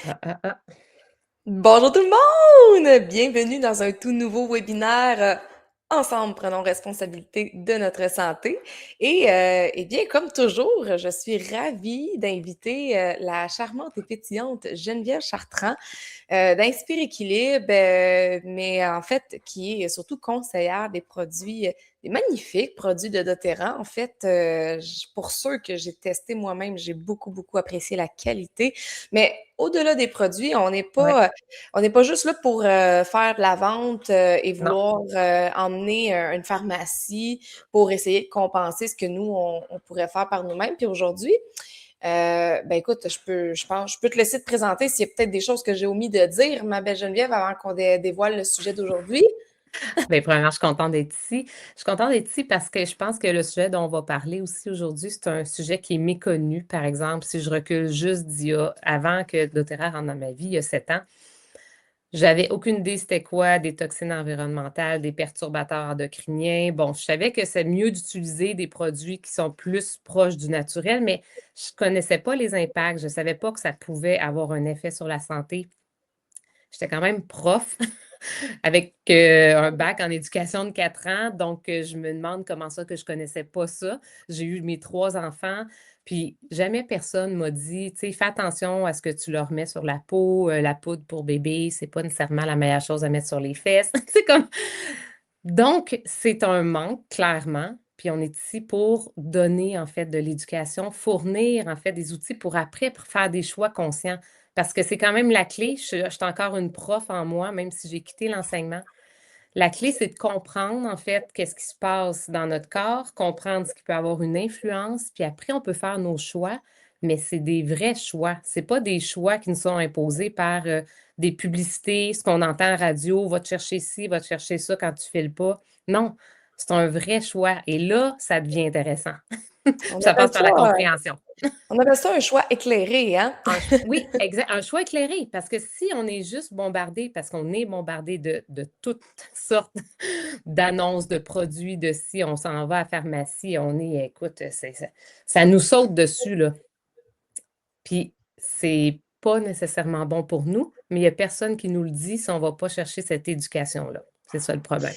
Ah, ah, ah. Bonjour tout le monde! Bienvenue dans un tout nouveau webinaire. Ensemble, prenons responsabilité de notre santé. Eh bien, comme toujours, je suis ravie d'inviter la charmante et pétillante Geneviève Chartrand d'Inspire Équilibre, mais en fait, qui est surtout conseillère des produits, des magnifiques produits de doTERRA. En fait, pour ceux que j'ai testés moi-même, j'ai beaucoup, beaucoup apprécié la qualité. Mais au-delà des produits, Ouais, on n'est pas juste là pour faire de la vente et non. vouloir emmener une pharmacie pour essayer de compenser ce que nous, on pourrait faire par nous-mêmes. Puis aujourd'hui, ben écoute, je peux te laisser te présenter s'il y a peut-être des choses que j'ai omis de dire, ma belle Geneviève, avant qu'on dévoile le sujet d'aujourd'hui. Bien, premièrement, je suis contente d'être ici. Je suis contente d'être ici parce que je pense que le sujet dont on va parler aussi aujourd'hui, c'est un sujet qui est méconnu. Par exemple, si je recule juste avant que doTERRA rentre dans ma vie, il y a 7 ans, j'avais aucune idée c'était quoi des toxines environnementales, des perturbateurs endocriniens. Bon, je savais que c'est mieux d'utiliser des produits qui sont plus proches du naturel, mais je connaissais pas les impacts. Je savais pas que ça pouvait avoir un effet sur la santé. J'étais quand même prof avec un bac en éducation de 4 ans, donc je me demande comment ça que je connaissais pas ça. J'ai eu mes 3 enfants, puis jamais personne m'a dit, tu sais, fais attention à ce que tu leur mets sur la peau, la poudre pour bébé, c'est pas nécessairement la meilleure chose à mettre sur les fesses. C'est comme donc c'est un manque clairement, puis on est ici pour donner en fait de l'éducation, fournir en fait des outils pour après pour faire des choix conscients parce que c'est quand même la clé. Je suis encore une prof en moi, même si j'ai quitté l'enseignement. La clé, c'est de comprendre, en fait, qu'est-ce qui se passe dans notre corps, comprendre ce qui peut avoir une influence, puis après, on peut faire nos choix, mais c'est des vrais choix. C'est pas des choix qui nous sont imposés par des publicités, ce qu'on entend à la radio, va te chercher ci, va te chercher ça quand tu files pas. Non, c'est un vrai choix. Et là, ça devient intéressant. Puis On ça appelle passe par la ça, compréhension. on appelle ça un choix éclairé, hein? Oui, exact. Un choix éclairé, parce que si on est juste bombardé, parce qu'on est bombardé de toutes sortes d'annonces, de produits, de si on s'en va à la pharmacie, on est, écoute, ça nous saute dessus, là. Puis c'est pas nécessairement bon pour nous, mais il n'y a personne qui nous le dit si on ne va pas chercher cette éducation-là. C'est ça le problème.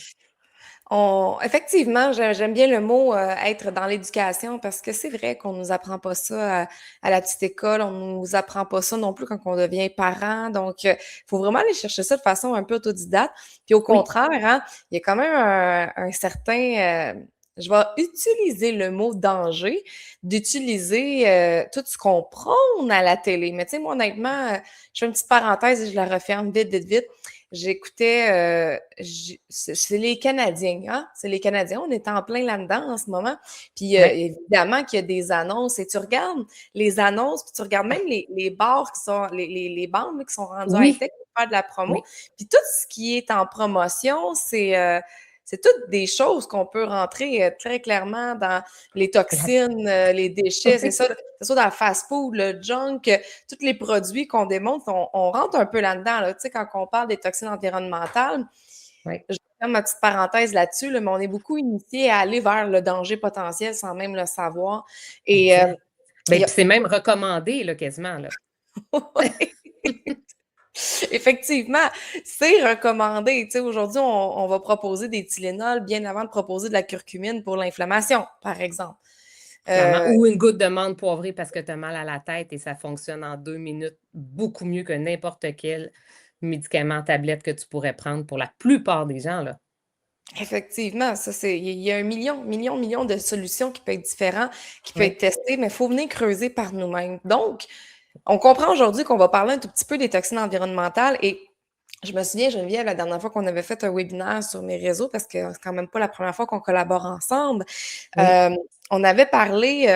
Effectivement, j'aime bien le mot être dans l'éducation parce que c'est vrai qu'on nous apprend pas ça à la petite école, on nous apprend pas ça non plus quand on devient parent. Donc, il faut vraiment aller chercher ça de façon un peu autodidacte. Puis au Oui, contraire, hein, il y a quand même un certain, je vais utiliser le mot danger, d'utiliser tout ce qu'on prône à la télé. Mais tu sais, moi, honnêtement, je fais une petite parenthèse et je la referme vite, vite, vite. J'écoutais, c'est les Canadiens, hein? C'est les Canadiens. On est en plein là-dedans en ce moment. Puis oui, évidemment qu'il y a des annonces et tu regardes les annonces, puis tu regardes même les bars qui sont, les bandes là, qui sont rendues oui, high-tech pour faire de la promo. oui. Puis tout ce qui est en promotion, c'est toutes des choses qu'on peut rentrer très clairement dans les toxines, les déchets, c'est Oui, ça, c'est ça dans le fast-food, le junk, tous les produits qu'on démontre, on rentre un peu là-dedans. Là. Tu sais, quand on parle des toxines environnementales, oui, je vais faire ma petite parenthèse là-dessus, là, mais on est beaucoup initié à aller vers le danger potentiel sans même le savoir. Et exact. il Bien, y puis a... c'est même recommandé, là, quasiment, là. Effectivement, c'est recommandé. Tu sais, aujourd'hui, on va proposer des Tylenol bien avant de proposer de la curcumine pour l'inflammation, par exemple. Clairement. Euh, Ou une goutte de menthe poivrée parce que tu as mal à la tête et ça fonctionne en 2 minutes beaucoup mieux que n'importe quel médicament, tablette que tu pourrais prendre pour la plupart des gens, là. Effectivement, ça c'est il y a un million de solutions qui peuvent être différentes, qui peuvent être Oui, testées, mais il faut venir creuser par nous-mêmes. Donc, on comprend aujourd'hui qu'on va parler un tout petit peu des toxines environnementales et je me souviens, Geneviève, la dernière fois qu'on avait fait un webinaire sur mes réseaux, parce que c'est quand même pas la première fois qu'on collabore ensemble, oui, euh, on avait parlé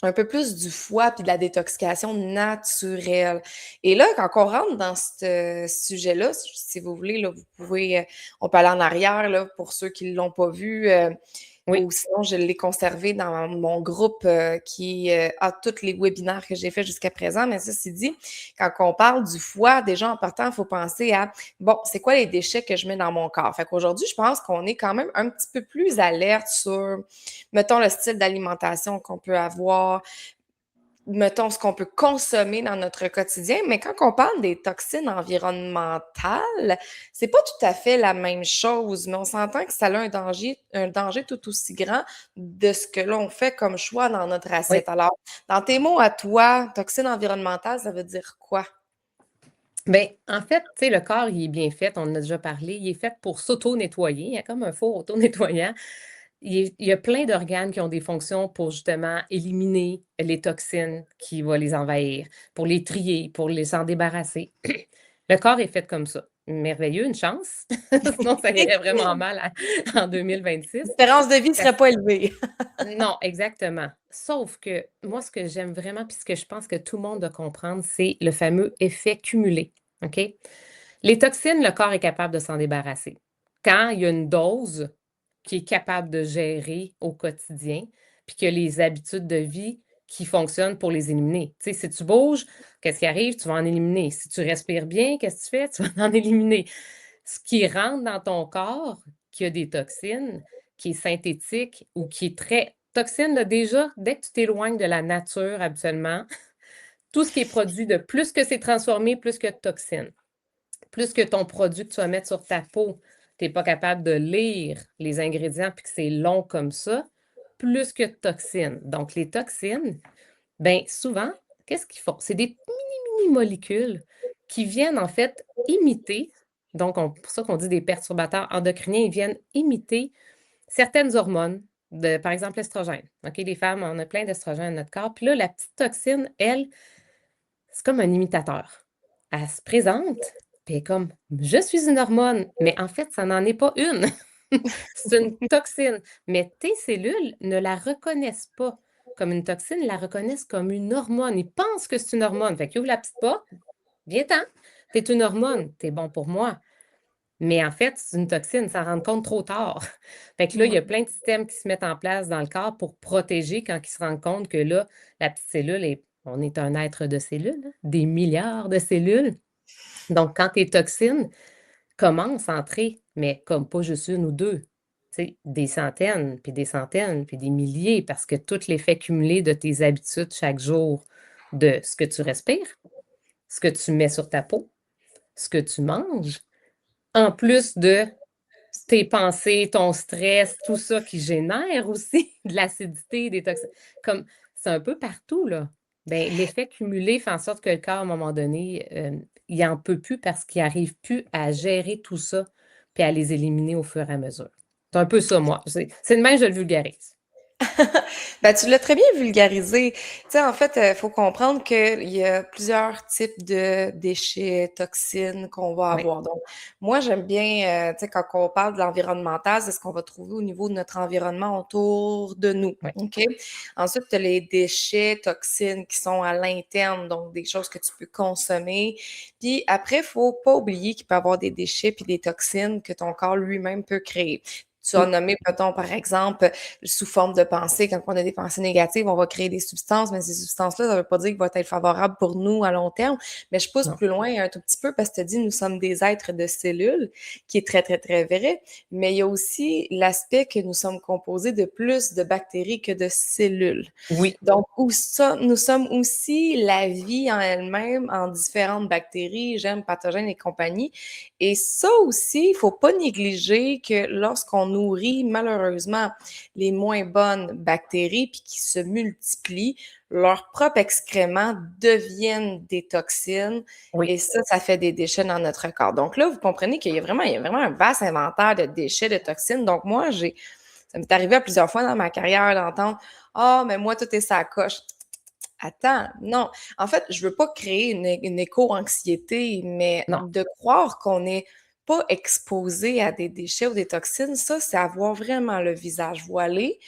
un peu plus du foie puis de la détoxication naturelle. Et là, quand on rentre dans ce sujet-là, si vous voulez, là, vous pouvez, on peut aller en arrière là, pour ceux qui ne l'ont pas vu, oui. ou sinon je l'ai conservé dans mon groupe qui a tous les webinaires que j'ai fait jusqu'à présent. Mais ça, c'est dit, quand on parle du foie, déjà en partant, il faut penser à, bon, c'est quoi les déchets que je mets dans mon corps? Fait qu'aujourd'hui, je pense qu'on est quand même un petit peu plus alerte sur mettons, le style d'alimentation qu'on peut avoir. mettons, ce qu'on peut consommer dans notre quotidien, mais quand on parle des toxines environnementales, c'est pas tout à fait la même chose, mais on s'entend que ça a un danger tout aussi grand de ce que l'on fait comme choix dans notre Oui. assiette. Alors, dans tes mots à toi, toxines environnementales, ça veut dire quoi? Bien, en fait, tu sais, le corps, il est bien fait, on en a déjà parlé, il est fait pour s'auto-nettoyer, il y a comme un four auto-nettoyant. Il y a plein d'organes qui ont des fonctions pour justement éliminer les toxines qui vont les envahir, pour les trier, pour les s'en débarrasser. Le corps est fait comme ça. Merveilleux, une chance, sinon ça irait vraiment mal en 2026. L'espérance de vie ne serait Parce pas élevée. non, exactement. Sauf que moi, ce que j'aime vraiment, puis ce que je pense que tout le monde doit comprendre, c'est le fameux effet cumulé, OK? Les toxines, le corps est capable de s'en débarrasser. Quand il y a une dose qui est capable de gérer au quotidien, puis que les habitudes de vie qui fonctionnent pour les éliminer. Tu sais, si tu bouges, qu'est-ce qui arrive? Tu vas en éliminer. Si tu respires bien, qu'est-ce que tu fais? Tu vas en éliminer. Ce qui rentre dans ton corps, qui a des toxines, qui est synthétique ou qui est très toxine, là, déjà, dès que tu t'éloignes de la nature habituellement, tout ce qui est produit de plus que c'est transformé, plus que de toxines. Plus que ton produit que tu vas mettre sur ta peau, tu es pas capable de lire les ingrédients puis que c'est long comme ça, plus que de toxines. Donc, les toxines, bien, souvent, qu'est-ce qu'ils font? C'est des mini molécules qui viennent en fait imiter, donc pour ça qu'on dit des perturbateurs endocriniens, ils viennent imiter certaines hormones, par exemple l'estrogène. OK, les femmes, on a plein d'estrogène dans notre corps. Puis là, la petite toxine, elle, c'est comme un imitateur. Elle se présente, puis elle est comme: «Je suis une hormone», mais en fait, ça n'en est pas une. C'est une toxine, mais tes cellules ne la reconnaissent pas comme une toxine, ils la reconnaissent comme une hormone. Ils pensent que c'est une hormone. Fait qu'ils ouvrent la petite porte: «Viens-t'en, tu es une hormone, tu es bon pour moi». Mais en fait, c'est une toxine, s'en rendre compte trop tard. Fait que là, il y a plein de systèmes qui se mettent en place dans le corps pour protéger quand ils se rendent compte que là, la petite cellule est on est un être de cellules, hein, des milliards de cellules. Donc quand tes toxines commencent à entrer, mais comme pas juste 1 ou 2, tu sais, des centaines, puis des milliers, parce que tout l'effet cumulé de tes habitudes chaque jour, de ce que tu respires, ce que tu mets sur ta peau, ce que tu manges, en plus de tes pensées, ton stress, tout ça qui génère aussi de l'acidité, des toxines, comme c'est un peu partout, là. Ben l'effet cumulé fait en sorte que le corps, à un moment donné, il en peut plus parce qu'il arrive plus à gérer tout ça, puis à les éliminer au fur et à mesure. C'est un peu ça, moi. C'est de même, je le vulgarise. Ben, tu l'as très bien vulgarisé. Tu sais, en fait, il faut comprendre qu'il y a plusieurs types de déchets, toxines qu'on va Oui, avoir. Donc, moi, j'aime bien, tu sais, quand on parle de l'environnemental, c'est ce qu'on va trouver au niveau de notre environnement autour de nous. oui, OK? Ensuite, tu as les déchets, toxines qui sont à l'interne, donc des choses que tu peux consommer. Puis après, il faut pas oublier qu'il peut y avoir des déchets puis des toxines que ton corps lui-même peut créer. Tu as oui, nommé, mettons, par exemple, sous forme de pensée. Quand on a des pensées négatives, on va créer des substances, mais ces substances-là, ça ne veut pas dire qu'ils vont être favorables pour nous à long terme. Mais je pousse non. plus loin un tout petit peu parce que tu as dit, nous sommes des êtres de cellules, qui est très, très, très vrai. Mais il y a aussi l'aspect que nous sommes composés de plus de bactéries que de cellules. Oui, Donc, nous sommes aussi la vie en elle-même, en différentes bactéries, germes, pathogènes et compagnie. Et ça aussi, il faut pas négliger que lorsqu'on nourrit malheureusement les moins bonnes bactéries puis qui se multiplient, leurs propres excréments deviennent des toxines oui, et ça fait des déchets dans notre corps. Donc là, vous comprenez il y a vraiment un vaste inventaire de déchets, de toxines. Donc moi, ça m'est arrivé à plusieurs fois dans ma carrière d'entendre: «Ah, mais moi, tout est ça coche». Attends, non. En fait, je veux pas créer une éco-anxiété, mais non. de croire qu'on n'est pas exposé à des déchets ou des toxines, ça, c'est avoir vraiment le visage voilé.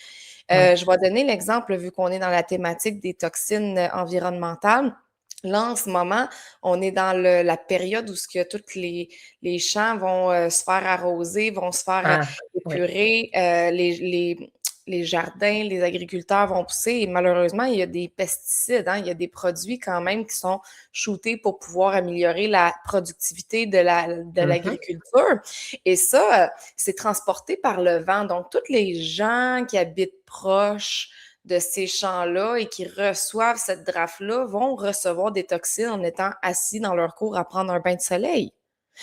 Oui. Je vais donner l'exemple, vu qu'on est dans la thématique des toxines environnementales. Là, en ce moment, on est dans la période où ce que tous les champs vont se faire arroser, vont se faire Ah, oui. épurer, les jardins, les agriculteurs vont pousser et malheureusement, il y a des pesticides, hein, il y a des produits quand même qui sont shootés pour pouvoir améliorer la productivité de Mmh. l'agriculture. Et ça, c'est transporté par le vent. Donc, tous les gens qui habitent proches de ces champs-là et qui reçoivent cette draft-là vont recevoir des toxines en étant assis dans leur cour à prendre un bain de soleil.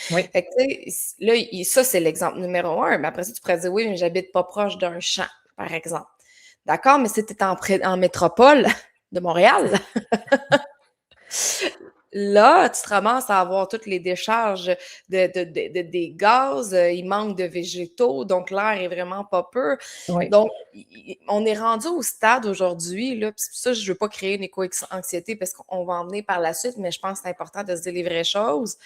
Oui. Fait que, tu sais, là, ça, c'est l'exemple numéro un. Mais après ça, tu pourrais dire, oui, mais j'habite pas proche d'un champ, par exemple. D'accord, mais si tu es en métropole de Montréal, là, tu te ramasses à avoir toutes les décharges des gaz, il manque de végétaux, donc l'air est vraiment pas pur. Oui. Donc, on est rendu au stade aujourd'hui, là, puis ça, je veux pas créer une éco-anxiété parce qu'on va en venir par la suite, mais je pense que c'est important de se dire les vraies choses.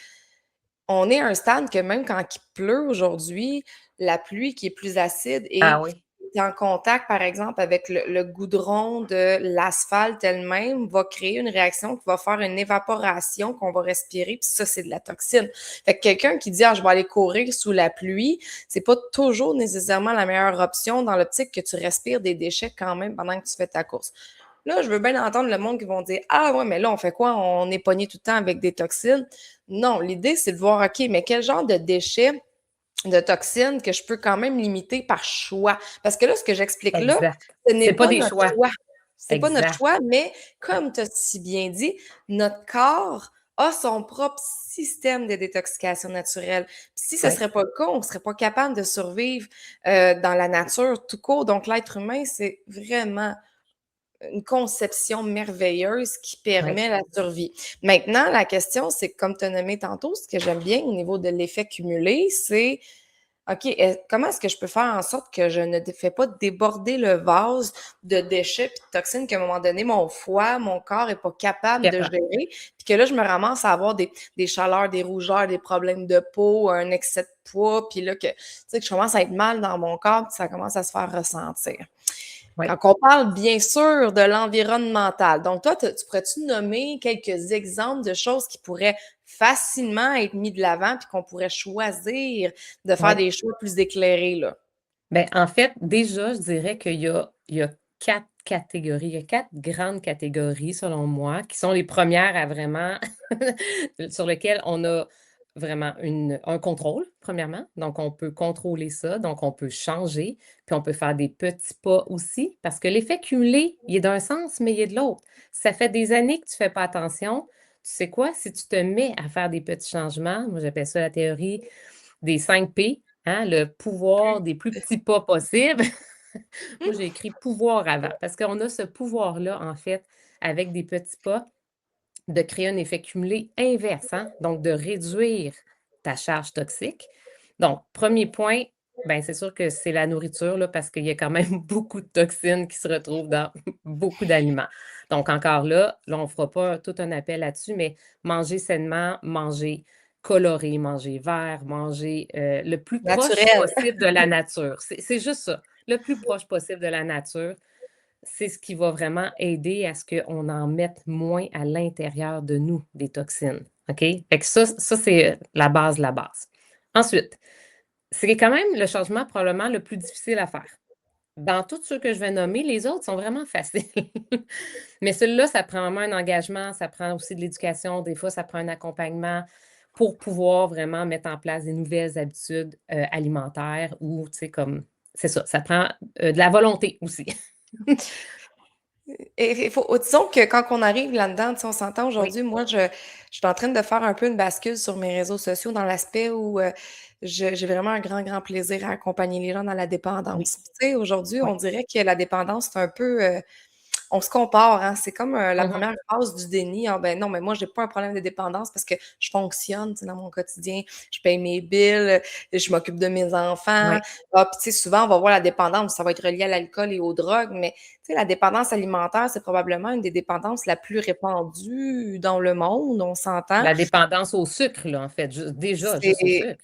On est à un stade que même quand il pleut aujourd'hui, la pluie qui est plus acide Ah et oui. qui est en contact, par exemple, avec le goudron de l'asphalte elle-même, va créer une réaction qui va faire une évaporation qu'on va respirer, puis ça, c'est de la toxine. Fait que quelqu'un qui dit « Ah, je vais aller courir sous la pluie », c'est pas toujours nécessairement la meilleure option dans l'optique que tu respires des déchets quand même pendant que tu fais ta course. Là, je veux bien entendre le monde qui vont dire Ah ouais, mais là, on fait quoi? On est pogné tout le temps avec des toxines. Non, l'idée, c'est de voir, OK, mais quel genre de déchets, de toxines que je peux quand même limiter par choix? Parce que là, ce que j'explique là, Exact. ce n'est C'est pas pas des notre choix. choix. C'est pas notre Exact. choix, mais comme tu as si bien dit, notre corps a son propre système de détoxication naturelle. Puis si ce ne Oui. serait pas le cas, on ne serait pas capable de survivre dans la nature tout court. Donc, l'être humain, c'est vraiment une conception merveilleuse qui Oui. permet la survie. Maintenant, la question, c'est comme tu as nommé tantôt, ce que j'aime bien au niveau de l'effet cumulé, c'est OK, comment est-ce que je peux faire en sorte que je ne fais pas déborder le vase de déchets et de toxines qu'à un moment donné, mon foie, mon corps n'est pas capable de Capable. gérer, puis que là, je me ramasse à avoir des chaleurs, des rougeurs, des problèmes de peau, un excès de poids, puis là, que, tu sais, que je commence à être mal dans mon corps, puis ça commence à se faire ressentir. Oui. Quand on parle bien sûr de l'environnemental, donc toi, tu pourrais-tu nommer quelques exemples de choses qui pourraient facilement être mis de l'avant puis qu'on pourrait choisir de faire Oui. des choix plus éclairés, là? Ben, en fait, déjà, je dirais qu'il y a 4 catégories. Il y a 4 grandes catégories, selon moi, qui sont les premières à vraiment sur lesquelles on a vraiment un contrôle, premièrement. Donc, on peut contrôler ça, donc on peut changer, puis on peut faire des petits pas aussi, parce que l'effet cumulé, il est d'un sens, mais il est de l'autre. Ça fait des années que tu fais pas attention. Tu sais quoi? Si tu te mets à faire des petits changements, moi j'appelle ça la théorie des 5 P, hein, le pouvoir des plus petits pas possibles. Moi, j'ai écrit pouvoir avant, parce qu'on a ce pouvoir-là, en fait, avec des petits pas, de créer un effet cumulé inverse, hein, donc de réduire ta charge toxique. Donc, premier point, ben, c'est sûr que c'est la nourriture, là, parce qu'il y a quand même beaucoup de toxines qui se retrouvent dans beaucoup d'aliments. Donc, encore là, on ne fera pas tout un appel là-dessus, mais manger sainement, manger coloré, manger vert, manger le plus proche Naturel. possible de la nature. C'est juste ça, le plus proche possible de la nature. C'est ce qui va vraiment aider à ce qu'on en mette moins à l'intérieur de nous, des toxines, OK? Fait que ça, c'est la base de la base. Ensuite, c'est quand même le changement probablement le plus difficile à faire. Dans tous ceux que je vais nommer, les autres sont vraiment faciles. Mais celui-là, ça prend vraiment un engagement, ça prend aussi de l'éducation, des fois, ça prend un accompagnement pour pouvoir vraiment mettre en place des nouvelles habitudes, alimentaires ou, tu sais, comme c'est ça prend, de la volonté aussi. Et il faut disons que quand on arrive là-dedans, tu sais, on s'entend Oui, aujourd'hui, moi, je suis en train de faire un peu une bascule sur mes réseaux sociaux dans l'aspect où, j'ai vraiment un grand, grand plaisir à accompagner les gens dans la oui, dépendance. Puis tu sais, aujourd'hui, oui. on dirait que la dépendance, c'est un peu, on se compare, hein. C'est comme, la Mmh. première phase du déni. «Ah ben non, mais moi, j'ai pas un problème de dépendance parce que je fonctionne, tu sais, dans mon quotidien. Je paye mes billes, je m'occupe de mes enfants». Oui, Ah, puis tu sais, souvent, on va voir la dépendance, ça va être relié à l'alcool et aux drogues, mais tu sais, la dépendance alimentaire, c'est probablement une des dépendances la plus répandue dans le monde, on s'entend. la dépendance au sucre, là, en fait, juste au C'est sucre.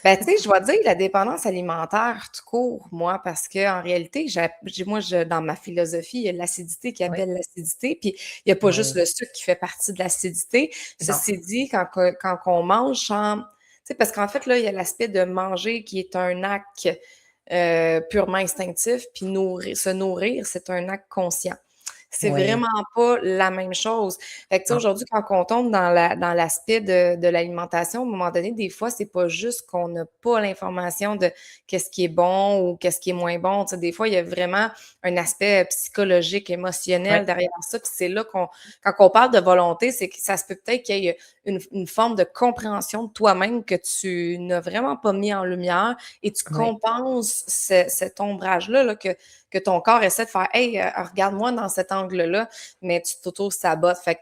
ben, tu sais, je vais dire la dépendance alimentaire tout court, moi, parce qu'en réalité, dans ma philosophie, il y a l'acidité qui Oui, appelle l'acidité, puis il y a pas juste oui, le sucre qui fait partie de l'acidité. non, Ceci dit, quand on mange sans tu sais, parce qu'en fait, là, il y a l'aspect de manger qui est un acte, purement instinctif, puis se nourrir, c'est un acte conscient. C'est Oui, vraiment pas la même chose. Fait que, tu sais, non, aujourd'hui, quand on tombe dans l'aspect de l'alimentation, à un moment donné, des fois, c'est pas juste qu'on n'a pas l'information de qu'est-ce qui est bon ou qu'est-ce qui est moins bon. Tu sais, des fois, il y a vraiment un aspect psychologique, oui, émotionnel derrière ça. Puis c'est là quand on parle de volonté, c'est que ça se peut peut-être qu'il y ait une forme de compréhension de toi-même que tu n'as vraiment pas mis en lumière et tu oui, compenses cet ombrage-là là, que ton corps essaie de faire Hey, regarde-moi dans cet angle-là, mais tu t'auto-sabotes. Fait que,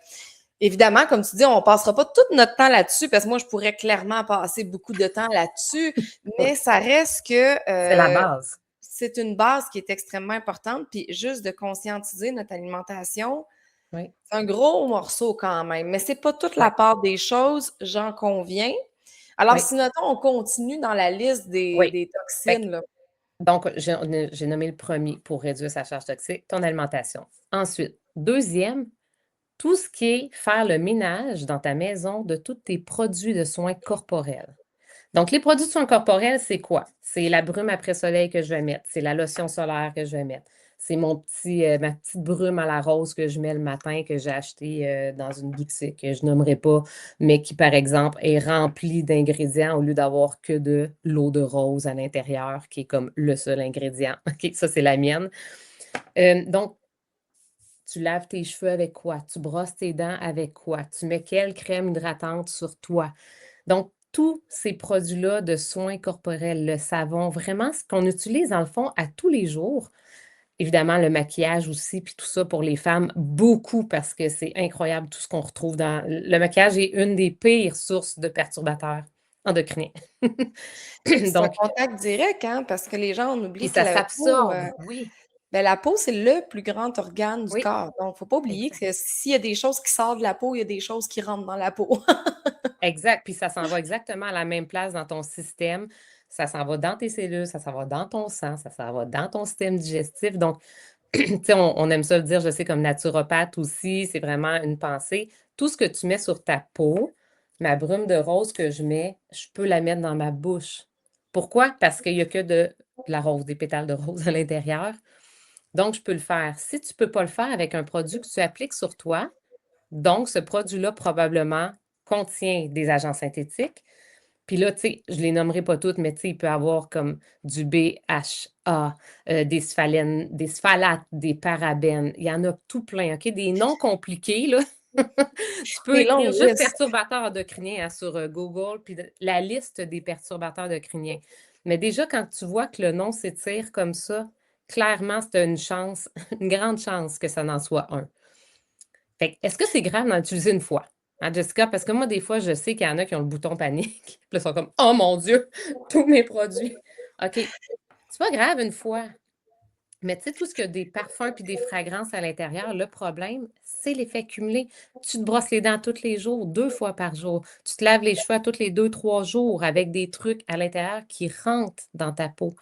évidemment, comme tu dis, on passera pas tout notre temps là-dessus parce que moi, je pourrais clairement passer beaucoup de temps là-dessus, oui. mais ça reste que C'est la base. c'est une base qui est extrêmement importante. Puis juste de conscientiser notre alimentation, Oui, c'est un gros morceau quand même, mais c'est pas toute oui, la part des choses, j'en conviens. Alors, oui, si notons, on continue dans la liste oui. des Fait que toxines, là. donc, j'ai nommé le premier pour réduire sa charge toxique, ton alimentation. Ensuite, deuxième, tout ce qui est faire le ménage dans ta maison de tous tes produits de soins corporels. Donc, les produits de soins corporels, c'est quoi? C'est la brume après soleil que je vais mettre, c'est la lotion solaire que je vais mettre, c'est ma petite brume à la rose que je mets le matin que j'ai acheté dans une boutique que je nommerai pas, mais qui, par exemple, est remplie d'ingrédients au lieu d'avoir que de l'eau de rose à l'intérieur, qui est comme le seul ingrédient. OK, ça, c'est la mienne. Donc, tu laves tes cheveux avec quoi? Tu brosses tes dents avec quoi? Tu mets quelle crème hydratante sur toi? Donc, tous ces produits-là de soins corporels, le savon, vraiment ce qu'on utilise dans le fond à tous les jours. Évidemment, le maquillage aussi, puis tout ça pour les femmes, beaucoup parce que c'est incroyable tout ce qu'on retrouve dans le maquillage est une des pires sources de perturbateurs endocriniens. C'est un Donc, contact direct, hein, parce que les gens, on puis oublie que ça la peau, s'absorbe. Oui, ben, la peau, c'est le plus grand organe du oui, corps. Donc, faut pas oublier exact. que s'il y a des choses qui sortent de la peau, il y a des choses qui rentrent dans la peau. Exact, puis ça s'en va exactement à la même place dans ton système. Ça s'en va dans tes cellules, ça s'en va dans ton sang, ça s'en va dans ton système digestif. Donc, tu sais, on aime ça le dire, je sais, comme naturopathe aussi, c'est vraiment une pensée. Tout ce que tu mets sur ta peau, ma brume de rose que je mets, je peux la mettre dans ma bouche. Pourquoi? Parce qu'il y a que de la rose, des pétales de rose à l'intérieur. Donc, je peux le faire. Si tu ne peux pas le faire avec un produit que tu appliques sur toi, donc ce produit-là probablement contient des agents synthétiques. Puis là, tu sais, je les nommerai pas toutes, mais tu sais, il peut y avoir comme du BHA, des sphalates, des parabènes. Il y en a tout plein, OK? Des noms compliqués, là. Tu peux Des écrire juste longistes. perturbateurs endocriniens hein, sur Google, puis la liste des perturbateurs endocriniens. Mais déjà, quand tu vois que le nom s'étire comme ça, clairement, c'est une chance, une grande chance que ça n'en soit un. Fait que, est-ce que c'est grave d'en utiliser une fois? Hein, Jessica? Parce que moi, des fois, je sais qu'il y en a qui ont le bouton panique. Puis là, ils sont comme, oh mon Dieu, tous mes produits. OK, c'est pas grave une fois. Mais tu sais, tout ce qui a des parfums puis des fragrances à l'intérieur, le problème, c'est l'effet cumulé. Tu te brosses les dents tous les jours, 2 fois par jour. Tu te laves les cheveux tous les 2, 3 jours avec des trucs à l'intérieur qui rentrent dans ta peau.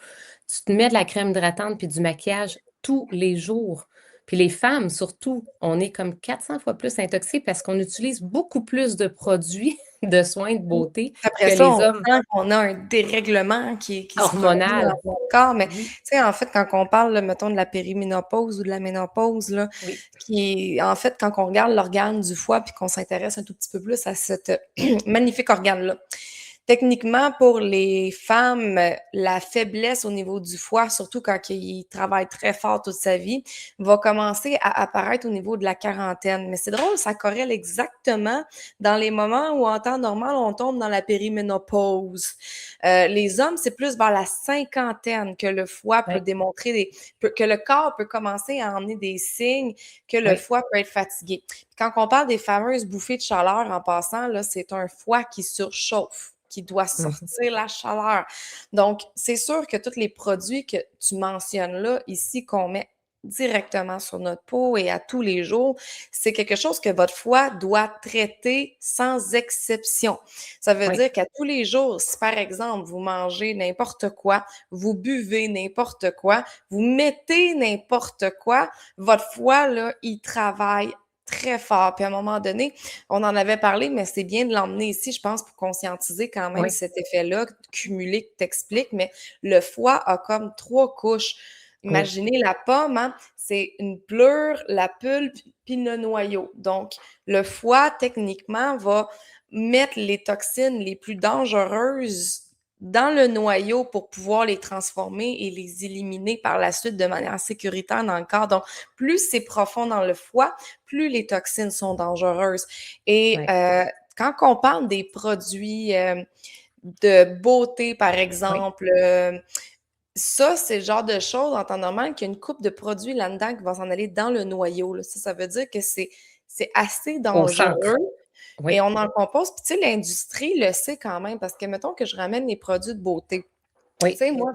Tu te mets de la crème hydratante puis du maquillage tous les jours. Puis les femmes, surtout, on est comme 400 fois plus intoxiquées parce qu'on utilise beaucoup plus de produits de soins de beauté Après que ça, les on hommes. sent qu'on a un dérèglement qui se produit dans Hormonales. notre corps. Mais tu Oui, sais, en fait, quand on parle, là, mettons, de la périménopause ou de la ménopause, là, oui, qui en fait, quand on regarde l'organe du foie puis qu'on s'intéresse un tout petit peu plus à cet magnifique organe-là, techniquement, pour les femmes, la faiblesse au niveau du foie, surtout quand il travaille très fort toute sa vie, va commencer à apparaître au niveau de la quarantaine. Mais c'est drôle, ça corrèle exactement dans les moments où, en temps normal, on tombe dans la périménopause. Les hommes, c'est plus vers la cinquantaine que le foie peut oui, démontrer que le corps peut commencer à emmener des signes que le oui. foie peut être fatigué. Puis quand on parle des fameuses bouffées de chaleur en passant, là, c'est un foie qui surchauffe qui doit Mhm. sortir la chaleur. Donc, c'est sûr que tous les produits que tu mentionnes là, ici, qu'on met directement sur notre peau et à tous les jours, c'est quelque chose que votre foie doit traiter sans exception. Ça veut Oui. dire qu'à tous les jours, si par exemple, vous mangez n'importe quoi, vous buvez n'importe quoi, vous mettez n'importe quoi, votre foie, là, il travaille très fort. Puis à un moment donné, on en avait parlé, mais c'est bien de l'emmener ici, je pense, pour conscientiser quand même Oui. cet effet-là cumulé que tu expliques. Mais le foie a comme trois couches. Oui, Imaginez la pomme, hein, c'est une pleure, la pulpe, puis le noyau. Donc, le foie, techniquement, va mettre les toxines les plus dangereuses dans le noyau pour pouvoir les transformer et les éliminer par la suite de manière sécuritaire dans le corps. Donc, plus c'est profond dans le foie, plus les toxines sont dangereuses. Et oui, quand on parle des produits de beauté, par oui. exemple, ça, c'est le genre de choses, en temps normal, qu'il y a une coupe de produits là-dedans qui va s'en aller dans le noyau, là. Ça veut dire que c'est assez Au centre. dangereux et Oui, on en compose. Puis, tu sais, l'industrie le sait quand même parce que, mettons que je ramène les produits de beauté. Tu oui, sais, moi,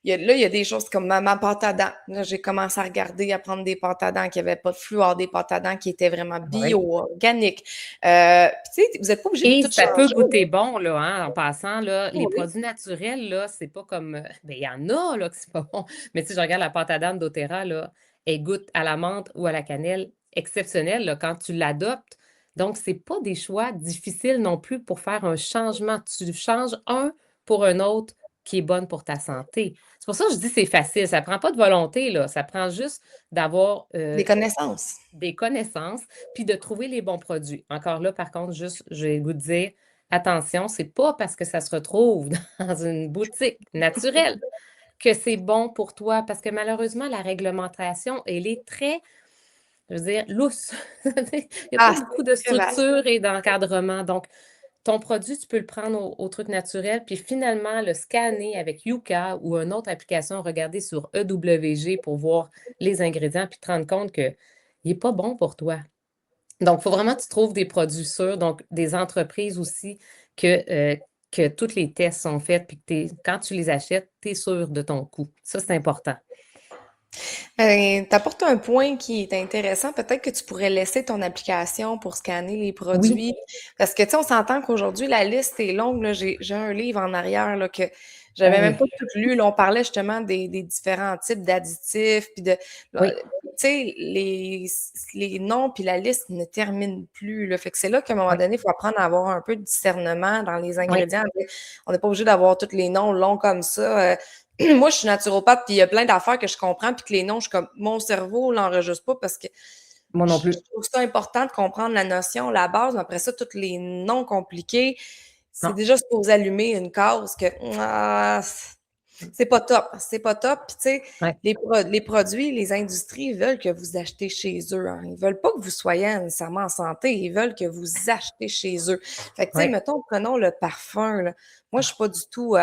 il y a des choses comme ma pâte à dents. Là, j'ai commencé à regarder, à prendre des pâtes à dents qui n'avaient pas de fluor, des pâtes à dents qui étaient vraiment bio, oui. organiques. Puis, tu sais, vous n'êtes pas obligé de Et tout ça peut changer. goûter bon, là, hein, en passant, là. Les Oui. produits naturels, là, c'est pas comme. Ben, il y en a, là, que c'est pas bon. Mais tu sais, je regarde la pâte à dents d'Otera, là, elle goûte à la menthe ou à la cannelle exceptionnelle, là, quand tu l'adoptes. Donc, c'est pas des choix difficiles non plus pour faire un changement. Tu changes un pour un autre qui est bonne pour ta santé. C'est pour ça que je dis que c'est facile. Ça prend pas de volonté, là. Ça prend juste d'avoir Des connaissances. des connaissances, puis de trouver les bons produits. Encore là, par contre, juste, je vais vous dire, attention, c'est pas parce que ça se retrouve dans une boutique naturelle que c'est bon pour toi, parce que malheureusement, la réglementation, elle est très, je veux dire, lousse. Il n'y a pas Ah, beaucoup de c'est très vaste. structure et d'encadrement. Donc, ton produit, tu peux le prendre au truc naturel, puis finalement le scanner avec Yuka ou une autre application, regarder sur EWG pour voir les ingrédients, puis te rendre compte qu'il n'est pas bon pour toi. Donc, il faut vraiment que tu trouves des produits sûrs, donc des entreprises aussi que tous les tests sont faits, puis que quand tu les achètes, tu es sûr de ton coût. Ça, c'est important. Tu apportes un point qui est intéressant. Peut-être que tu pourrais laisser ton application pour scanner les Oui, produits. Parce que, tu sais, on s'entend qu'aujourd'hui, la liste est longue. Là. J'ai un livre en arrière là, que oh j'avais même oui, pas tout lu. Là, on parlait justement des différents types d'additifs. Puis de, là, oui, tu sais, les noms puis la liste ne termine plus. Là. Fait que c'est là qu'à un moment oui, donné, il faut apprendre à avoir un peu de discernement dans les oui, ingrédients. On n'est pas obligé d'avoir tous les noms longs comme ça. Moi, je suis naturopathe, puis il y a plein d'affaires que je comprends, puis que les noms, je suis comme, mon cerveau l'enregistre pas parce que moi non je plus. trouve ça important de comprendre la notion, la base, mais après ça, tous les noms compliqués, c'est Non, déjà supposé allumer une cause que ah, c'est pas top. C'est pas top. Puis, tu sais, ouais, les produits, les industries veulent que vous achetez chez eux. Hein. Ils veulent pas que vous soyez nécessairement en santé. Ils veulent que vous achetez chez eux. Fait que, tu sais, ouais, mettons, prenons le parfum. Là. Moi, je suis pas du tout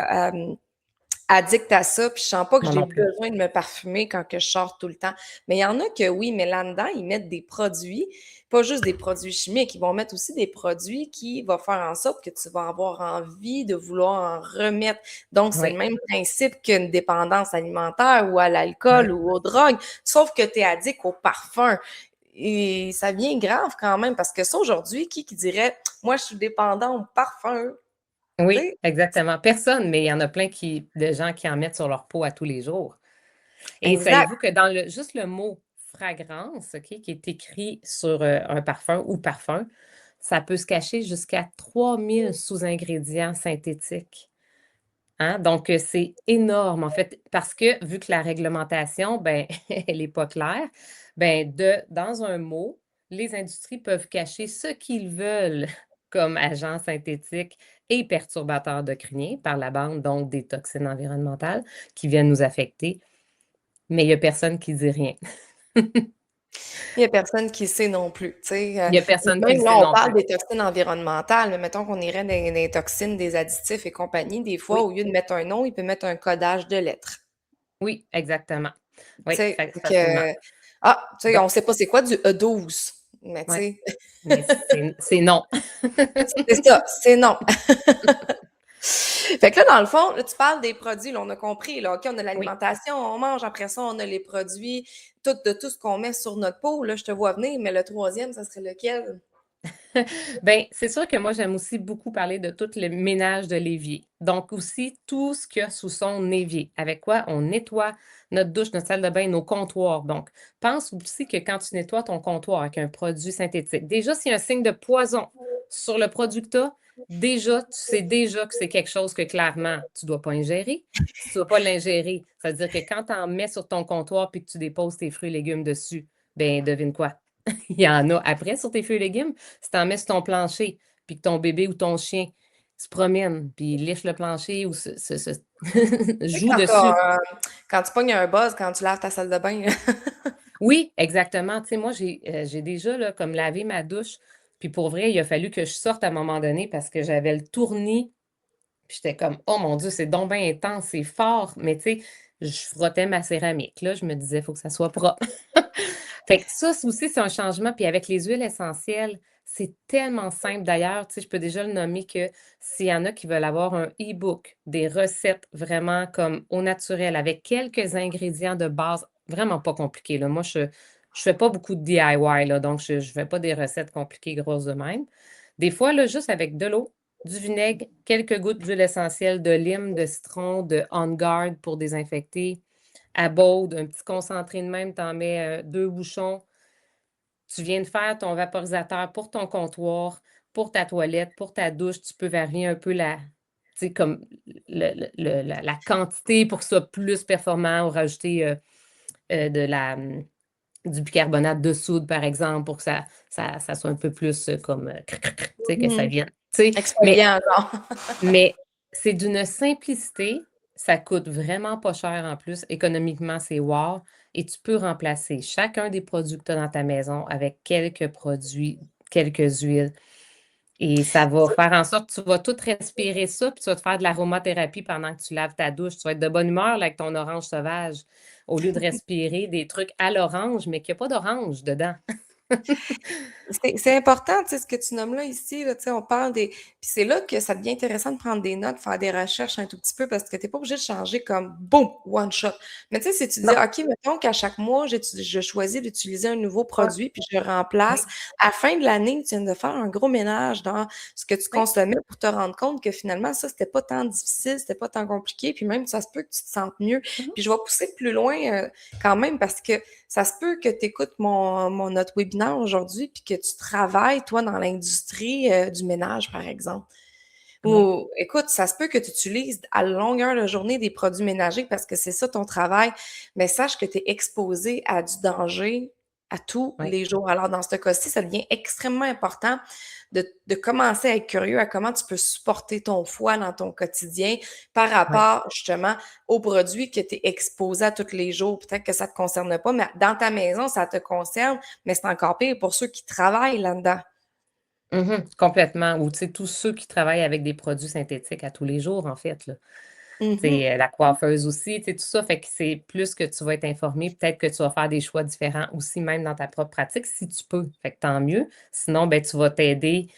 addict à ça, puis je sens pas que moi j'ai non plus. besoin de me parfumer quand que je sors tout le temps. Mais il y en a que oui, mais là-dedans, ils mettent des produits, pas juste des produits chimiques, ils vont mettre aussi des produits qui vont faire en sorte que tu vas avoir envie de vouloir en remettre. Donc, c'est le Oui, même principe qu'une dépendance alimentaire ou à l'alcool oui. ou aux drogues, sauf que tu es addict au parfum. Et ça vient grave quand même, parce que ça, aujourd'hui, qui dirait, moi, je suis dépendant au parfum, tu Oui, sais? exactement. Personne, mais il y en a plein de gens qui en mettent sur leur peau à tous les jours. Et Exact. savez-vous que dans juste le mot fragrance, OK, qui est écrit sur un parfum ou parfum, ça peut se cacher jusqu'à 3000 sous-ingrédients synthétiques. Hein? Donc, c'est énorme, en fait, parce que vu que la réglementation, ben, elle n'est pas claire, ben, dans un mot, les industries peuvent cacher ce qu'ils veulent comme agents synthétiques et perturbateurs endocriniens par la bande, donc des toxines environnementales qui viennent nous affecter, mais il n'y a personne qui dit rien. Il y a personne qui sait non plus, tu sais, Il n'y a personne qui le même sait là, on non parle plus. des toxines environnementales, mais mettons qu'on irait dans les toxines, des additifs et compagnie, des fois, Oui, au lieu de mettre un nom, il peut mettre un codage de lettres, oui, exactement. tu Oui, sais? Fait facilement. que tu sais, Donc, on sait pas c'est quoi du E12, mais tu ouais, sais, mais c'est non. c'est ça, c'est non. Fait que là, dans le fond, là, tu parles des produits, là, on a compris, là, OK, on a Oui. l'alimentation, on mange, après ça, on a les produits, de tout ce qu'on met sur notre peau, là, je te vois venir, mais le troisième, ça serait lequel? Ben, c'est sûr que moi, j'aime aussi beaucoup parler de tout le ménage de l'évier. Donc aussi, tout ce qu'il y a sous son évier. Avec quoi on nettoie notre douche, notre salle de bain, nos comptoirs. Donc, pense aussi que quand tu nettoies ton comptoir avec un produit synthétique, déjà, s'il y a un signe de poison sur le produit que tu as, déjà, tu sais déjà que c'est quelque chose que clairement, tu ne dois pas ingérer. Si tu ne dois pas l'ingérer, ça veut dire que quand tu en mets sur ton comptoir puis que tu déposes tes fruits et légumes dessus, ben devine quoi? Il y en a après sur tes fruits et légumes. Si tu en mets sur ton plancher puis que ton bébé ou ton chien se promène puis il liche le plancher ou Tu sais, joue dessus. quand tu pognes un buzz, quand tu laves ta salle de bain, là. Oui, exactement. Tu sais, moi, j'ai déjà là, comme lavé ma douche. Puis pour vrai, il a fallu que je sorte à un moment donné parce que j'avais le tournis. Puis j'étais comme, oh mon Dieu, c'est donc bien intense, c'est fort. Mais tu sais, je frottais ma céramique. Là, je me disais, il faut que ça soit propre. Fait que ça aussi, c'est un changement. Puis avec les huiles essentielles, c'est tellement simple. D'ailleurs, tu sais, je peux déjà le nommer que s'il y en a qui veulent avoir un e-book, des recettes vraiment comme au naturel, avec quelques ingrédients de base, vraiment pas compliqués, là. Moi, je fais pas beaucoup de DIY, là, donc je fais pas des recettes compliquées grosses de même. Des fois, là, juste avec de l'eau, du vinaigre, quelques gouttes d'huile essentielle, de lime, de citron, de On Guard pour désinfecter, à baude, un petit concentré de même, tu en mets 2 bouchons. Tu viens de faire ton vaporisateur pour ton comptoir, pour ta toilette, pour ta douche. Tu peux varier un peu tu sais, comme la quantité pour que ce soit plus performant ou rajouter du bicarbonate de soude, par exemple, pour que ça soit un peu plus comme, tu sais, que ça Mmh. vienne. Tu sais, mais Exfoliant, genre. mais c'est d'une simplicité, ça coûte vraiment pas cher en plus. Économiquement, c'est wow et tu peux remplacer chacun des produits que tu as dans ta maison avec quelques produits, quelques huiles et ça va faire en sorte que tu vas tout respirer ça, puis tu vas te faire de l'aromathérapie pendant que tu laves ta douche. Tu vas être de bonne humeur là, avec ton orange sauvage au lieu de respirer des trucs à l'orange, mais qu'il y a pas d'orange dedans. C'est important, tu sais, ce que tu nommes là ici, là, tu sais, on parle des. Puis c'est là que ça devient intéressant de prendre des notes, faire des recherches un tout petit peu parce que tu n'es pas obligé de changer comme boum, one shot. Mais tu sais, si tu dis, Non. OK, mettons qu'à chaque mois, je choisis d'utiliser un nouveau Ouais. produit puis je le remplace. Oui, À la fin de l'année, tu viens de faire un gros ménage dans ce que tu oui. consommais pour te rendre compte que finalement, ça, c'était pas tant difficile, c'était pas tant compliqué. Puis même, ça se peut que tu te sentes mieux. Mhm. Puis je vais pousser plus loin quand même parce que ça se peut que tu écoutes notre webinaire aujourd'hui puis que tu travailles, toi, dans l'industrie du ménage, par exemple. Oui. Ou, écoute, ça se peut que tu utilises à longueur de journée des produits ménagers parce que c'est ça ton travail, mais sache que tu es exposé à du danger à tous Oui. les jours. Alors, dans ce cas-ci, ça devient extrêmement important de commencer à être curieux à comment tu peux supporter ton foie dans ton quotidien par Oui. rapport justement aux produits que tu es exposé à tous les jours. Peut-être que ça ne te concerne pas, mais dans ta maison, ça te concerne, mais c'est encore pire pour ceux qui travaillent là-dedans. Mhm, complètement. Ou tu sais, tous ceux qui travaillent avec des produits synthétiques à tous les jours, en fait, là. Tu Mhm. sais, la coiffeuse aussi, tu sais, tout ça fait que c'est plus que tu vas être informé, peut-être que tu vas faire des choix différents aussi, même dans ta propre pratique, si tu peux. Fait que tant mieux. Sinon, ben, tu vas t'aider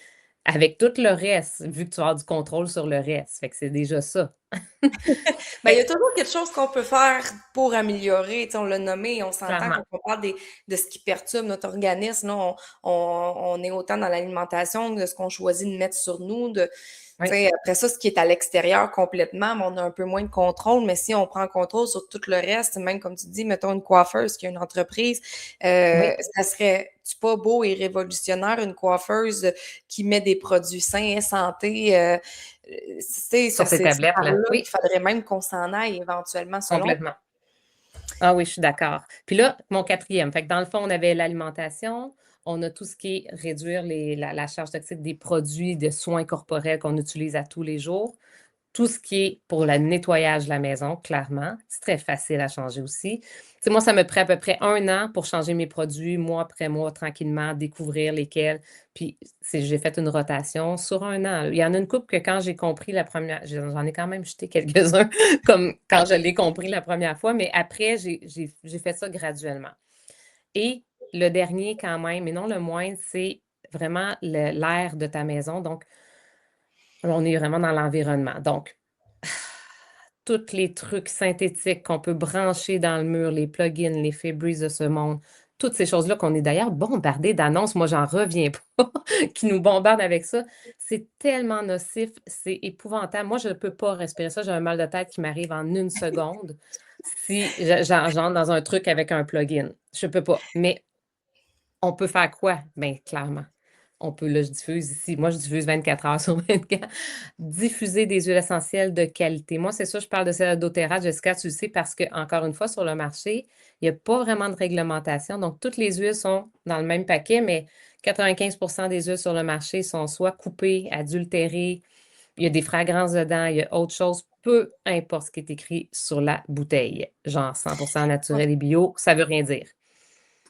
avec tout le reste, vu que tu vas avoir du contrôle sur le reste. Fait que c'est déjà ça. Ben, il y a Mais toujours quelque chose qu'on peut faire pour améliorer. Tu sais, on l'a nommé, on s'entend clairement, quand on parle de ce qui perturbe notre organisme. Là, on est autant dans l'alimentation, de ce qu'on choisit de mettre sur nous, tu oui, sais, après ça, ce qui est à l'extérieur complètement, ben, on a un peu moins de contrôle, mais si on prend contrôle sur tout le reste, même comme tu dis, mettons une coiffeuse qui a une entreprise, oui, ça serait-tu pas beau et révolutionnaire, une coiffeuse qui met des produits sains et santé, tu sais, sur tes c'est tablettes, par là. là qu'il Oui, faudrait même qu'on s'en aille éventuellement, selon. complètement. Ah oui, je suis d'accord. Puis là, mon quatrième, fait que dans le fond, on avait l'alimentation, on a tout ce qui est réduire la charge toxique des produits de soins corporels qu'on utilise à tous les jours. Tout ce qui est pour le nettoyage de la maison, clairement, c'est très facile à changer aussi. Tu sais, moi, ça me prend à peu près 1 an pour changer mes produits, mois après mois, tranquillement, découvrir lesquels. Puis, j'ai fait une rotation sur 1 an. Il y en a une couple que quand j'ai compris la première, j'en ai quand même jeté quelques-uns, comme quand je l'ai compris la première fois, mais après, j'ai fait ça graduellement. Et le dernier, quand même, et non le moindre, c'est vraiment l'air de ta maison. Donc, on est vraiment dans l'environnement. Donc, tous les trucs synthétiques qu'on peut brancher dans le mur, les plugins, les Febreze de ce monde, toutes ces choses-là qu'on est d'ailleurs bombardé d'annonces, moi j'en reviens pas, qui nous bombardent avec ça. C'est tellement nocif, c'est épouvantable. Moi, je ne peux pas respirer ça. J'ai un mal de tête qui m'arrive en 1 seconde si j'entre dans un truc avec un plugin. Je peux pas. Mais on peut faire quoi? Bien, clairement. on peut, là, je diffuse ici, moi, je diffuse 24 heures sur 24, diffuser des huiles essentielles de qualité. Moi, c'est sûr, je parle de celle doTERRA, Jessica, tu le sais, parce que encore une fois, sur le marché, il n'y a pas vraiment de réglementation. Donc, toutes les huiles sont dans le même paquet, mais 95% des huiles sur le marché sont soit coupées, adultérées, il y a des fragrances dedans, il y a autre chose, peu importe ce qui est écrit sur la bouteille. Genre 100% naturel et bio, ça veut rien dire.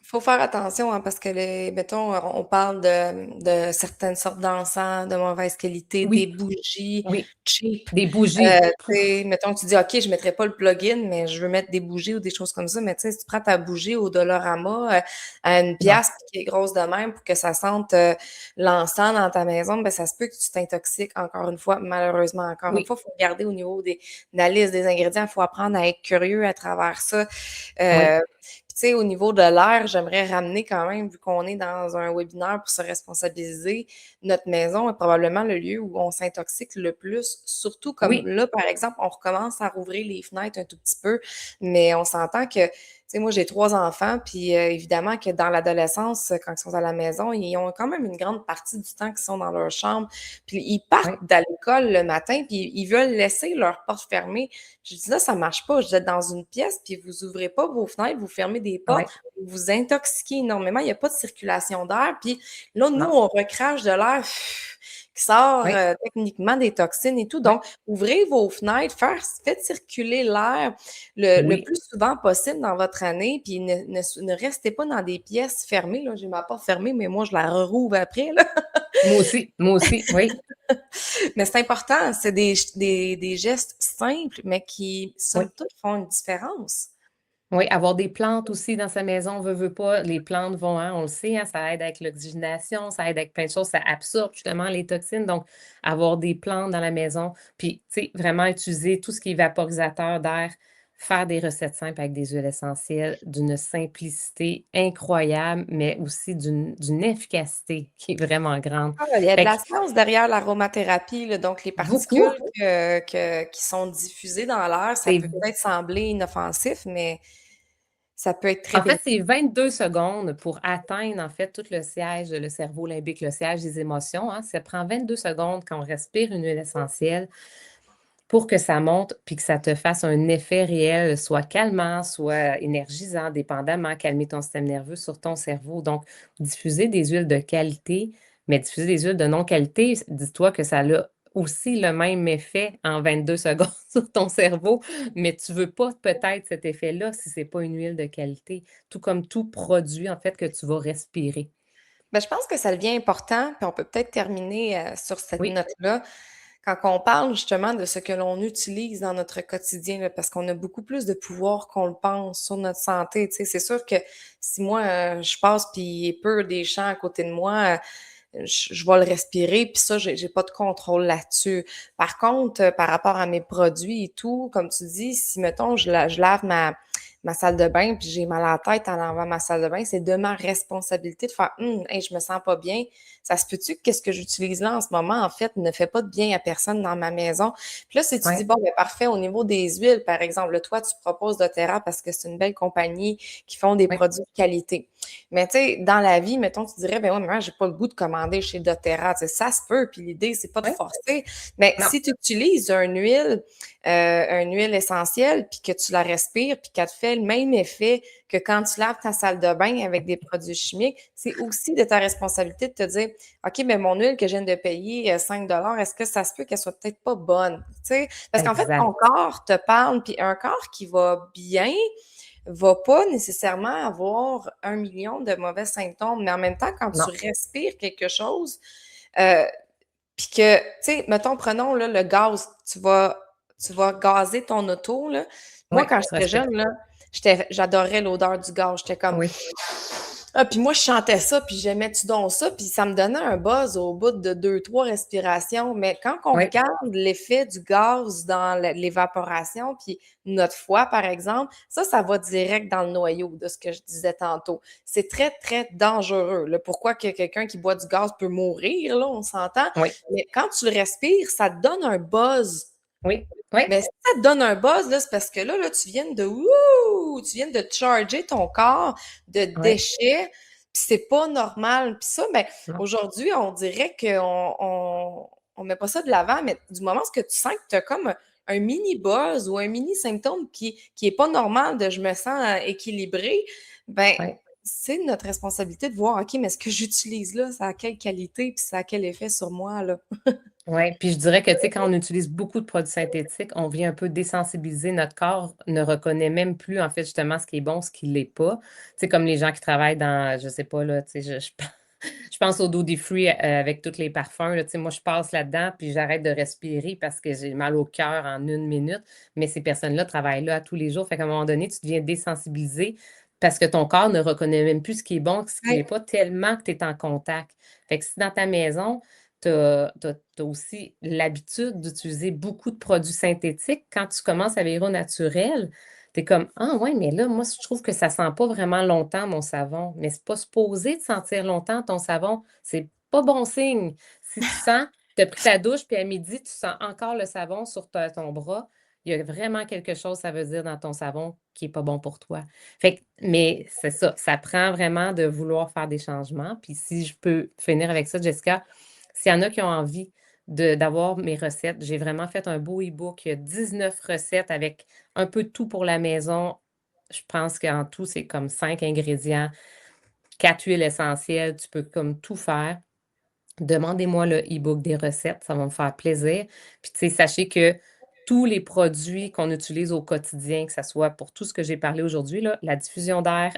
Faut faire attention, hein, parce que mettons, on parle de certaines sortes d'encens de mauvaise qualité, des Oui, bougies oui, cheap. des bougies. Tu sais, mettons, tu dis, OK, je mettrai pas le plugin, mais je veux mettre des bougies ou des choses comme ça. Mais tu sais, si tu prends ta bougie au Dollarama à une Non, pièce qui est grosse de même pour que ça sente l'encens dans ta maison, ben ça se peut que tu t'intoxiques encore une fois, malheureusement. Encore une oui, fois, il faut regarder au niveau de la liste des ingrédients. Il faut apprendre à être curieux à travers ça. oui, Puis, tu sais, au niveau de l'air, j'aimerais ramener quand même, vu qu'on est dans un webinaire pour se responsabiliser, notre maison est probablement le lieu où on s'intoxique le plus. Surtout comme oui, là, par exemple, on recommence à rouvrir les fenêtres un tout petit peu, mais on s'entend que, tu sais, moi, j'ai 3 enfants, puis évidemment que dans l'adolescence, quand ils sont à la maison, ils ont quand même une grande partie du temps qu'ils sont dans leur chambre. Puis ils partent oui, à l'école le matin, puis ils veulent laisser leur porte fermée. Je dis là, ça marche pas. Vous êtes dans une pièce, puis vous ouvrez pas vos fenêtres, vous fermez des oui, portes, vous vous intoxiquez énormément. Il n'y a pas de circulation d'air. Puis là, nous, non, on recrache de l'air qui sort oui, techniquement des toxines et tout. oui, Donc, ouvrez vos fenêtres, faites circuler l'air le oui. plus souvent possible dans votre année, puis ne restez pas dans des pièces fermées. Là. J'ai ma porte fermée, mais moi, je la rouvre après. Là. Moi aussi, oui, Mais c'est important, c'est des gestes simples, mais qui, oui. somme toute, font une différence. Oui, avoir des plantes aussi dans sa maison, veut pas, les plantes vont, hein, on le sait, hein, ça aide avec l'oxygénation, ça aide avec plein de choses, ça absorbe justement les toxines, donc avoir des plantes dans la maison, puis, tu sais, vraiment utiliser tout ce qui est vaporisateur d'air, faire des recettes simples avec des huiles essentielles, d'une simplicité incroyable, mais aussi d'une efficacité qui est vraiment grande. Ah, il y a de Fait la que science derrière l'aromathérapie, là, donc les beaucoup, particules qui sont diffusées dans l'air, ça c'est peut peut-être sembler inoffensif, mais ça peut être très en fait, bénéfique. c'est 22 secondes pour atteindre, en fait, tout le siège, le cerveau limbique, le siège des émotions, hein. Ça prend 22 secondes quand on respire une huile essentielle pour que ça monte, puis que ça te fasse un effet réel, soit calmant, soit énergisant, dépendamment, calmer ton système nerveux sur ton cerveau. Donc, diffuser des huiles de qualité, mais diffuser des huiles de non-qualité, dis-toi que ça a aussi le même effet en 22 secondes sur ton cerveau, mais tu veux pas peut-être cet effet-là si c'est pas une huile de qualité, tout comme tout produit, en fait, que tu vas respirer. Ben, je pense que ça devient important, puis on peut peut-être terminer sur cette Oui, note-là, quand on parle justement de ce que l'on utilise dans notre quotidien, là, parce qu'on a beaucoup plus de pouvoir qu'on le pense sur notre santé. Tu sais, c'est sûr que si moi, je passe puis il est peu des champs à côté de moi, je vais le respirer, puis ça, j'ai pas de contrôle là-dessus. Par contre, par rapport à mes produits et tout, comme tu dis, si, mettons, je lave ma salle de bain, puis j'ai mal à la tête en lavant ma salle de bain, c'est de ma responsabilité de faire hey, je me sens pas bien. Ça se peut-tu que qu'est-ce que j'utilise là en ce moment, en fait, ne fait pas de bien à personne dans ma maison? Puis là, si tu dis, ouais, bon, ben parfait, au niveau des huiles, par exemple, là, toi, tu proposes doTERRA parce que c'est une belle compagnie qui font des ouais, produits de qualité. Mais tu sais, dans la vie, mettons, tu dirais, ben ouais, mais moi, j'ai pas le goût de commander chez doTERRA. Tu sais, ça se peut, puis l'idée, c'est pas de ouais, forcer. Mais non, si tu utilises une huile essentielle, puis que tu la respires, puis qu'elle te fait le même effet que quand tu laves ta salle de bain avec des produits chimiques, c'est aussi de ta responsabilité de te dire, OK, mais mon huile que je viens de payer 5 est-ce que ça se peut qu'elle soit peut-être pas bonne? Tu sais, parce qu'en fait, ton exact. corps te parle, puis un corps qui va bien, va pas nécessairement avoir 1 million de mauvais symptômes, mais en même temps, quand tu Non, respires quelque chose, heu, puis que, tu sais, mettons, prenons là, le gaz, tu vas gazer ton auto, là. Moi, ouais, quand tu j'étais respires. jeune, là, j'adorais l'odeur du gaz. J'étais comme Oui, ah, puis moi, je chantais ça, puis j'aimais-tu donc ça, puis ça me donnait un buzz au bout de 2, 3 respirations. Mais quand on oui, regarde l'effet du gaz dans l'évaporation, puis notre foie, par exemple, ça va direct dans le noyau de ce que je disais tantôt. C'est très, très dangereux. Là. Pourquoi que quelqu'un qui boit du gaz peut mourir, là, on s'entend. oui, Mais quand tu le respires, ça te donne un buzz. oui, oui, Mais si ça te donne un buzz, là, c'est parce que là, tu viens de wouh! Tu viens de charger ton corps de oui, déchets Puis c'est pas normal. Puis ça, ben, Non. aujourd'hui, on dirait qu'on met pas ça de l'avant, mais du moment que tu sens que tu as comme un mini buzz ou un mini symptôme qui est pas normal de je me sens équilibrée, ben, Ouais. c'est notre responsabilité de voir, OK, mais ce que j'utilise là, ça a quelle qualité, puis ça a quel effet sur moi, là. Oui, puis je dirais que, tu sais, quand on utilise beaucoup de produits synthétiques, on vient un peu désensibiliser. Notre corps ne reconnaît même plus, en fait, justement, ce qui est bon, ce qui l'est pas. Tu sais, comme les gens qui travaillent dans, je sais pas, là, tu sais, je pense au Duty Free avec tous les parfums, là. Tu sais, moi, je passe là-dedans, puis j'arrête de respirer parce que j'ai mal au cœur en une minute. Mais ces personnes-là travaillent là tous les jours. Fait qu'à un moment donné, tu deviens désensibilisé parce que ton corps ne reconnaît même plus ce qui est bon, ce qui Ouais. l'est pas, tellement que tu es en contact. Fait que si dans ta maison, tu as aussi l'habitude d'utiliser beaucoup de produits synthétiques. Quand tu commences à vivre au naturel, tu es comme: «Ah ouais, mais là, moi, je trouve que ça sent pas vraiment longtemps mon savon». Mais c'est pas supposé de sentir longtemps ton savon. C'est pas bon signe. Si tu sens tu as pris ta douche, puis à midi, tu sens encore le savon sur ton bras, il y a vraiment quelque chose, ça veut dire, dans ton savon qui est pas bon pour toi. Fait que mais c'est ça, ça prend vraiment de vouloir faire des changements. Puis si je peux finir avec ça, Jessica, s'il y en a qui ont envie d'avoir mes recettes, j'ai vraiment fait un beau e-book. Il y a 19 recettes avec un peu de tout pour la maison. Je pense qu'en tout, c'est comme 5 ingrédients, 4 huiles essentielles, tu peux comme tout faire. Demandez-moi le e-book des recettes, ça va me faire plaisir. Puis, tu sais, sachez que tous les produits qu'on utilise au quotidien, que ça soit pour tout ce que j'ai parlé aujourd'hui, là, la diffusion d'air,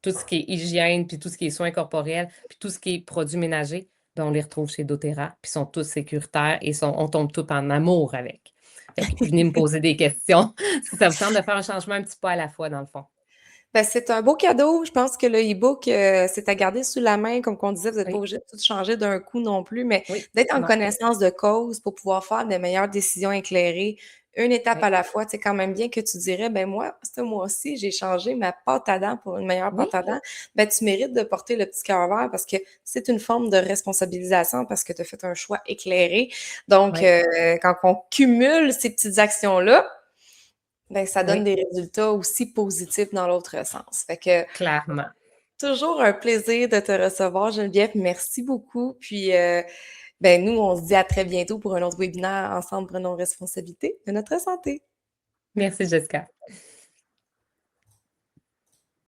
tout ce qui est hygiène, puis tout ce qui est soins corporels, puis tout ce qui est produits ménagers, ben, on les retrouve chez doTERRA, puis sont tous sécuritaires et on tombe tous en amour avec. Fait que venez me poser des questions si ça vous tente de faire un changement un petit peu à la fois, dans le fond. Ben, c'est un beau cadeau. Je pense que le e-book, c'est à garder sous la main. Comme qu'on disait, vous n'êtes pas Oui, obligé de tout changer d'un coup non plus, mais oui, d'être en non, connaissance de cause pour pouvoir faire de meilleures décisions éclairées, une étape oui. à la fois. C'est quand même bien que tu dirais, ben moi, ce mois-ci, j'ai changé ma pâte à dents pour une meilleure pâte Oui, à dents. Ben, tu mérites de porter le petit cœur vert parce que c'est une forme de responsabilisation parce que tu as fait un choix éclairé. Donc, oui, quand on cumule ces petites actions-là, ben, ça donne oui, des résultats aussi positifs dans l'autre sens. Fait que clairement. toujours un plaisir de te recevoir, Geneviève. Merci beaucoup. Puis, ben, nous, on se dit à très bientôt pour un autre webinaire. Ensemble, prenons responsabilité de notre santé. Merci, Jessica.